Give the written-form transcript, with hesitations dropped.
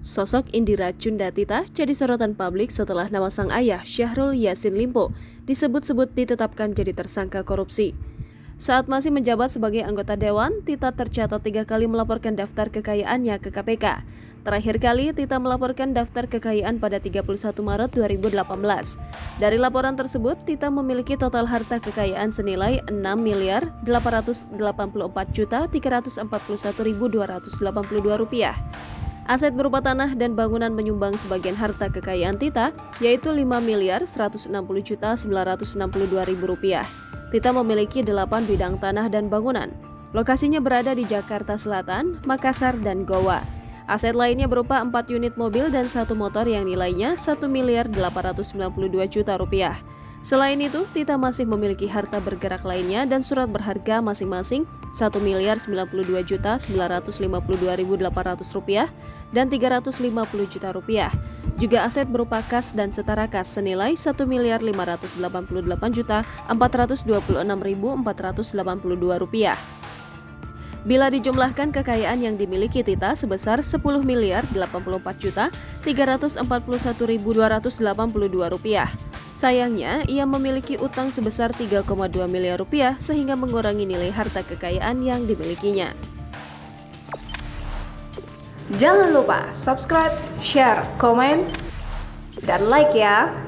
Sosok Indira Cundatita jadi sorotan publik setelah nama sang ayah, Syahrul Yassin Limpo, disebut-sebut ditetapkan jadi tersangka korupsi. Saat masih menjabat sebagai anggota Dewan, Tita tercatat 3 kali melaporkan daftar kekayaannya ke KPK. Terakhir kali, Tita melaporkan daftar kekayaan pada 31 Maret 2018. Dari laporan tersebut, Tita memiliki total harta kekayaan senilai 6.884.341.282 rupiah. Aset berupa tanah dan bangunan menyumbang sebagian harta kekayaan Tita, yaitu 5.160.962.000 rupiah. Tita memiliki 8 bidang tanah dan bangunan. Lokasinya berada di Jakarta Selatan, Makassar, dan Goa. Aset lainnya berupa 4 unit mobil dan 1 motor yang nilainya 1.892.000.000 rupiah. Selain itu, Tita masih memiliki harta bergerak lainnya dan surat berharga masing-masing 1.092.952.800 rupiah dan 350 juta rupiah. Juga aset berupa kas dan setara kas senilai 1.588.426.482 rupiah. Bila dijumlahkan kekayaan yang dimiliki Tita sebesar 10.084.341.282 rupiah. Sayangnya, ia memiliki utang sebesar 3,2 miliar rupiah sehingga mengurangi nilai harta kekayaan yang dimilikinya. Jangan lupa subscribe, share, komen, dan like ya!